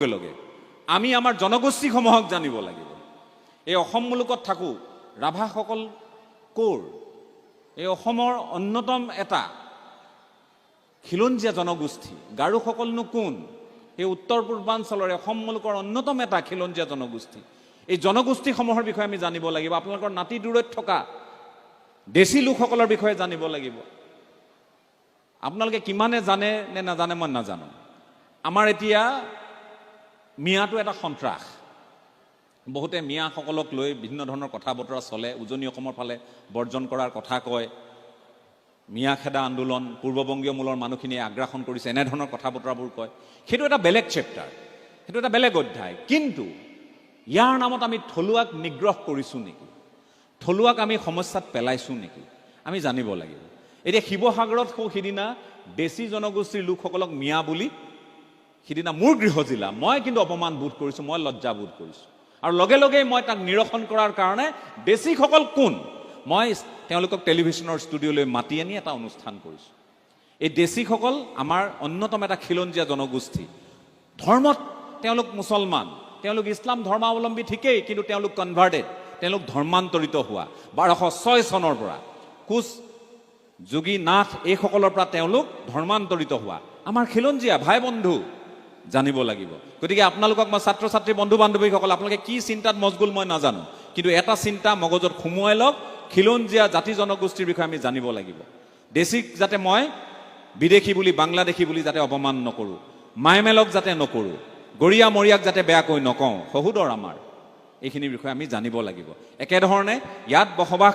লগে আমি আমাৰ জনগোষ্ঠীসমূহক জানিব লাগিব। এই অসম মুলুকত থাকোঁ, ৰাভাসকল ক'ৰ? এই অসমৰ অন্যতম এটা খিলঞ্জীয়া জনগোষ্ঠী। গাৰোসকলনো কোন? এই উত্তৰ পূৰ্বাঞ্চলৰ অসম মুলুকৰ অন্যতম এটা খিলঞ্জীয়া জনগোষ্ঠী। এই জনগোষ্ঠীসমূহৰ বিষয়ে আমি জানিব লাগিব। আপোনালোকৰ নাতি দূৰৈত থকা দেশী লোকসকলৰ বিষয়ে জানিব লাগিব। আপোনালোকে কিমানে জানে নে নাজানে মই নাজানো। আমাৰ এতিয়া মিয়াটো এটা সন্ত্ৰাস। বহুতে মিয়াসকলক লৈ বিভিন্ন ধৰণৰ কথা বতৰা চলে। উজনি অসমৰ ফালে বৰ্জন কৰাৰ কথা কয়। মিয়া খেদা আন্দোলন, পূৰ্ববংগীয় মূলৰ মানুহখিনিয়ে আগ্ৰাসন কৰিছে, এনেধৰণৰ কথা বতৰাবোৰ কয়। সেইটো এটা বেলেগ চেপ্টাৰ, সেইটো এটা বেলেগ অধ্যায়। কিন্তু ইয়াৰ নামত আমি থলুৱাক নিগ্ৰহ কৰিছোঁ নেকি? থলুৱাক আমি সমস্যাত পেলাইছোঁ নেকি? আমি জানিব লাগিব। এতিয়া শিৱসাগৰত সিদিনা দেশী জনগোষ্ঠীৰ লোকসকলক মিয়া বুলি সিদিনা মোৰ গৃহ জিলা, মই কিন্তু অপমান বোধ কৰিছোঁ, মই লজ্জা বোধ কৰিছোঁ। আৰু লগে লগেই মই তাক নিৰসন কৰাৰ কাৰণে দেশীসকল কোন মই তেওঁলোকক টেলিভিশ্যনৰ ষ্টুডিঅ'লৈ মাতি আনি এটা অনুষ্ঠান কৰিছোঁ। এই দেশীসকল আমাৰ অন্যতম এটা খিলঞ্জীয়া জনগোষ্ঠী। ধৰ্মত তেওঁলোক মুছলমান, তেওঁলোক ইছলাম ধৰ্মাৱলম্বী ঠিকেই, কিন্তু তেওঁলোক কনভাৰ্টেড, তেওঁলোক ধৰ্মান্তৰিত হোৱা 1206 চনৰ পৰা কোচ যোগী নাথ এইসকলৰ পৰা তেওঁলোক ধৰ্মান্তৰিত হোৱা আমাৰ খিলঞ্জীয়া ভাই বন্ধু জানিব লাগিব। গতিকে আপোনালোকক মই ছাত্ৰ ছাত্ৰী বন্ধু বান্ধৱীসকল, আপোনালোকে কি চিন্তাত মজগুল মই নাজানো, কিন্তু এটা চিন্তা মগজত সুমুৱাই লওক, খিলঞ্জীয়া জাতি জনগোষ্ঠীৰ বিষয়ে আমি জানিব লাগিব। দেশীক যাতে মই বিদেশী বুলি, বাংলাদেশী বুলি যাতে অপমান নকৰোঁ, মাইমেলক যাতে নকৰোঁ, গৰিয়া মৰিয়াক যাতে বেয়াকৈ নকওঁ, সহোদৰ আমাৰ এইখিনিৰ বিষয়ে আমি জানিব লাগিব। একেধৰণে ইয়াত বসবাস